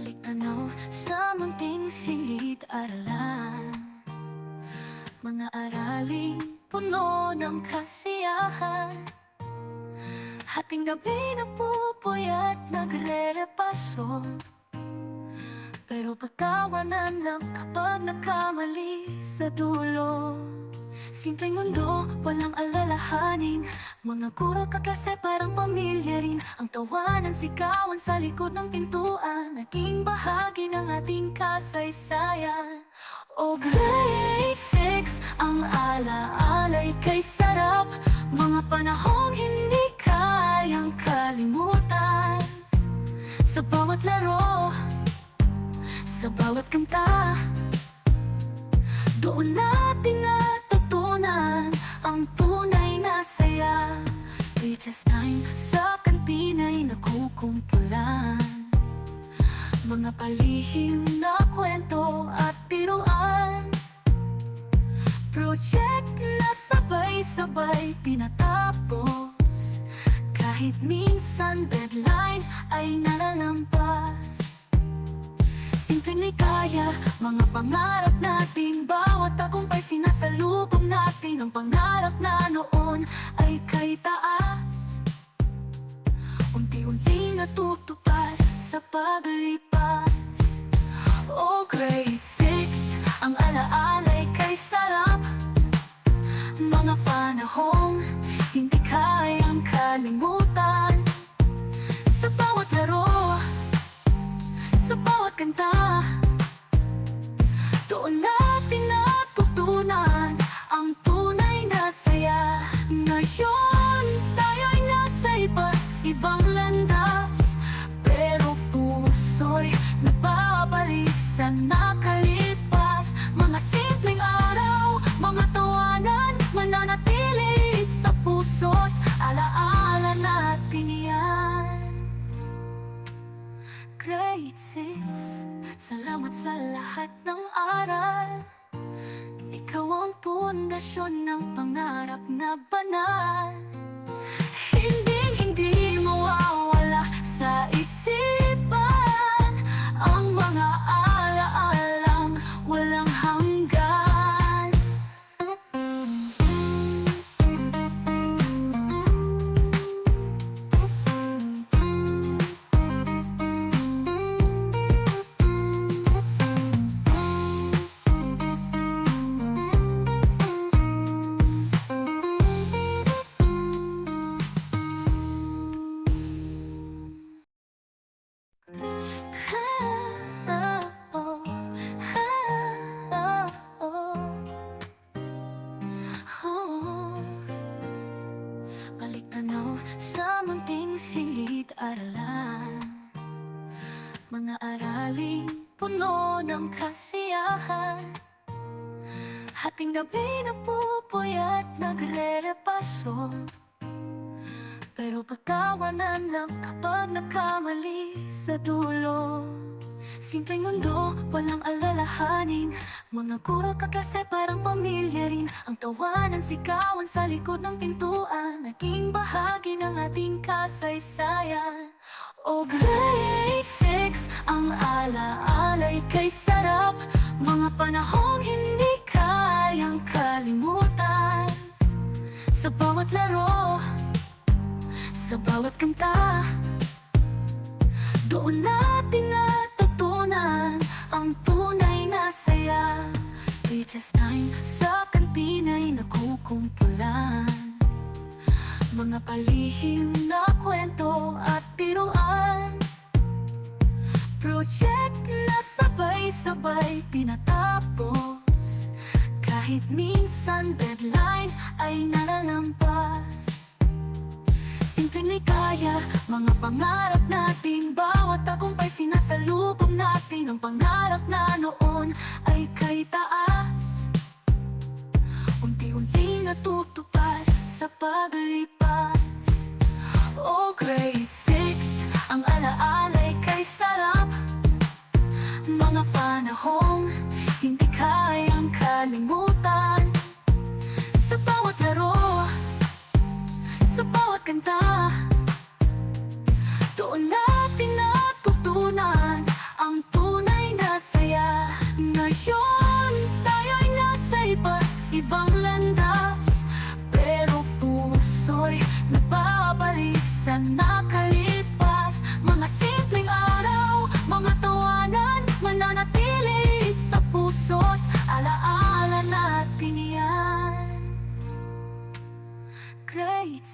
Balik-tanaw sa munting silid-aralan, mga araling puno ng kasiyahan. Hating gabi napupuyat nagre-repaso, pero pagkawanan lang kapag nagkamali sa dulo. Simpleng mundo, walang alalahanin, mga guro kaklase parang pamilya rin. Ang tawanan, sigawan sa likod ng pintuan, naging bahagi ng ating kasaysayan. O grade 6, ang ala-alay kay sarap, mga panahong hindi kayang kalimutan. Sa bawat laro, sa bawat kanta, doon natin natutunan ang tunay na saya. Recess time sa kantina'y nagkukumpulan, mga palihim na kwento at biruan. Project na sabay-sabay tinatapos, kahit minsan deadline ay nalalampas. Simpleng ligaya, mga pangarap natin, bawat tagumpay sinasalubong natin. Ang pangarap na noon ay kay taas, unti-unti natutupad sa paglipas. O grade 6, ang ala-alay kay sarap, mga panahong hindi kayang kalimutan. Sa bawat laro, sa bawat kanta, doon natin natutunan ang tunay na saya. Ngayon, tayo'y nasa iba't ibang landas, pero puso'y nababalik sa nakalipas. Mga simpleng araw, mga tawanan, mananatili sa puso't alaala natin yan. Grade 6, salamat sa lahat ng aral. Ikaw ang pundasyon ng pangarap na banal. Hindi mawawala sa isipan ang mga ala-alang walang hanggan. Balik-tanaw sa munting silid-aralan, mga araling puno ng kasiyahan. Hating gabi napupuyat nagre-repaso, pero pagkawanan lang kapag nagkamali sa dulo. Simpleng mundo, walang alalahanin, mga guro kaklase parang pamilya rin. Ang tawanan, sigawan sa likod ng pintuan, naging bahagi ng ating kasaysayan. O grade 6, ang ala-alay kay sarap, mga panahong hindi kayang kalimutan. Sa bawat laro, sa bawat kanta, doon natin natutunan ang tunay na saya. Recess time sa kantina'y nagkukumpulan, mga palihim na kwento at biruan. Project na sabay-sabay tinatapos, kahit minsan deadline ay nalalampas. Simpleng ligaya, mga pangarap natin, bawat tagumpay sinasalubong natin. Ang pangarap na noon ay kay taas, unti-unti natutupad sa paglipas. O grade 6, ang ala-alay kay sarap, mga panahong hindi kayang kalimutan. Sa bawat laro, sa bawat kanta, doon natin natutunan ang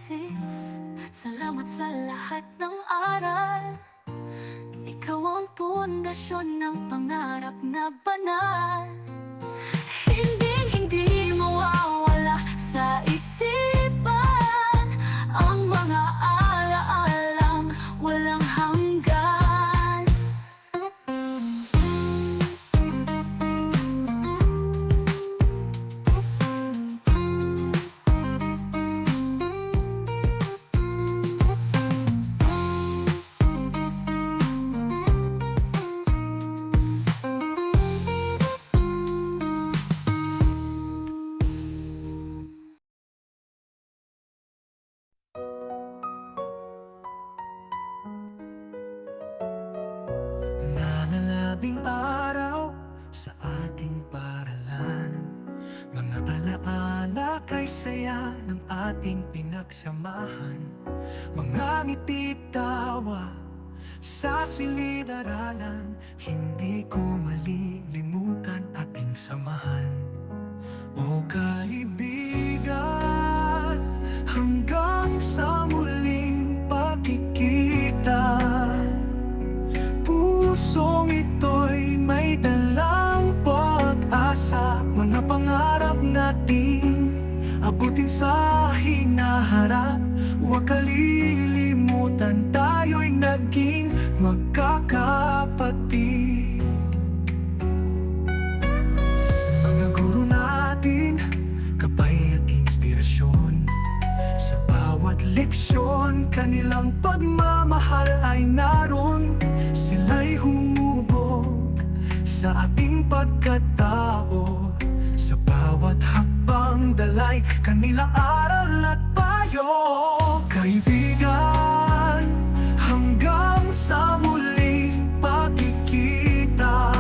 Sis, salamat sa lahat ng aral. Ikaw ang pundasyon ng pangarap na banal. Hindi mawawala sa isipan ang mga alaalang walang hanggan. Nalalabing araw sa ating paralan, mga alaala kay saya ng ating pinagsamahan. Mga ngiti't tawa sa silid-aralan, hindi ko malilimutan ating samahan. O kaibigan, hanggang sa muling pagkikita, pusong ito'y may dalang pag-asa. Mga pangarap natin abutin sa hinaharap. Huwag kalilimutan, tayo'y naging magkakapatid. Mga guro natin, gabay at inspirasyon. Sa bawat leksyon, kanilang pagmamahal ay naroon. Sila'y humubog sa ating pagkatao. Sa bawat hakbang dalay, kanilang aral at payo. Kaibigan, hanggang sa muling pagkikita,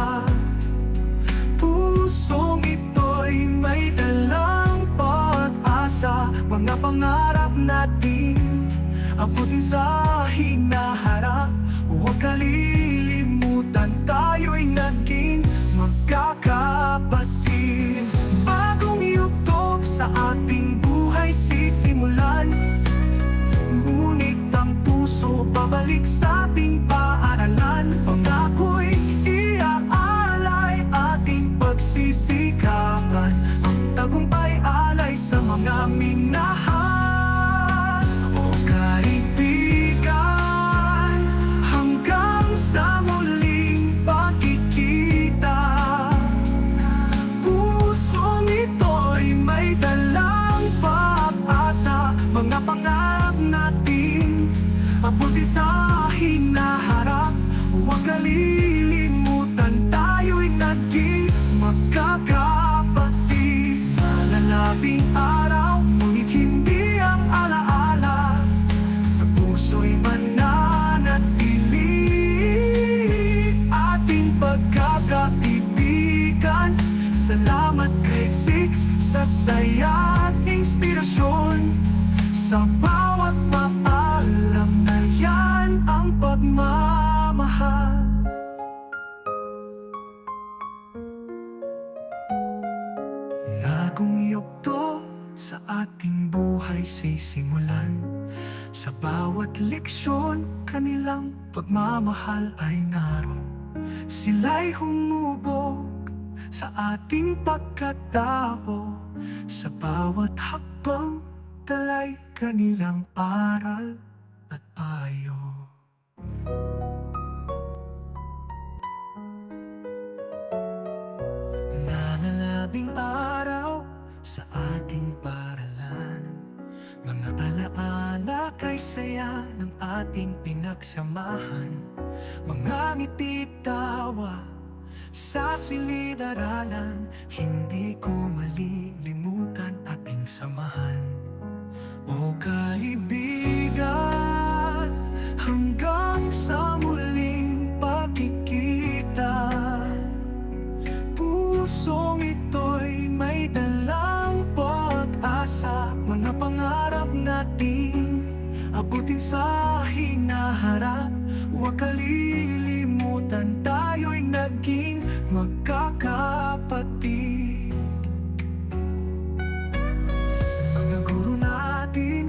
pusong ito'y may dalang pag-asa. Mga pangarap natin abutin sa hinaharap. Huwag kalilimutan, tayo'y naging magkakapatid. Bagong yugto sa ating buhay sisimulan, ngunit ang puso babalik sa ating paaralan. Pangako'y iaalay, ating pagsisikapan, ang tagumpay alay sa mga minahal. O kaibigan, hanggang sa muling pagkikita, pusong ito'y may dalang pag-asa. Mga pangarap natin abutin sa hinaharap. Huwag kalilimutan, tayo'y naging magkakapatid. Nalalabing araw, ngunit hindi ang alaala. Sa puso'y mananatili ating pagkakaibigan. Salamat grade 6 sa saya at inspirasyon. Sa bawat paalam na yan ang pagmamahal. Nagong yugto sa ating buhay sisimulan. Sa bawat leksyon, kanilang pagmamahal ay naroon. Sila'y humubog sa ating pagkatao. Sa bawat hakbang, talay kanilang aral at payo. Nalalabing araw sa ating paralan, mga alaala kay saya ng ating pinagsamahan. Mga ngiti't tawa sa silid-aralan, hindi ko malilimutan ating samahan. O kaibigan, hanggang sa muling pagkikita, pusong ito'y may dalang pag-asa. Mga pangarap natin abutin sa hinaharap. Huwag kalilimutan, tayo'y naging magkakapatid. Mga guro natin,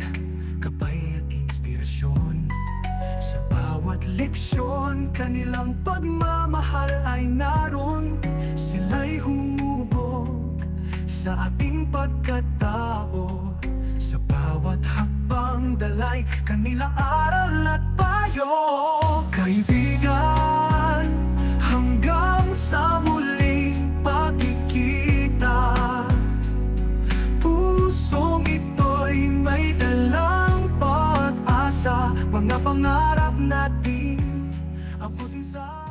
nila aral at payo. Kaibigan, hanggang sa muling pagkikita, pusong ito'y may dalang pag-asa. Mga pangarap natin abutin sa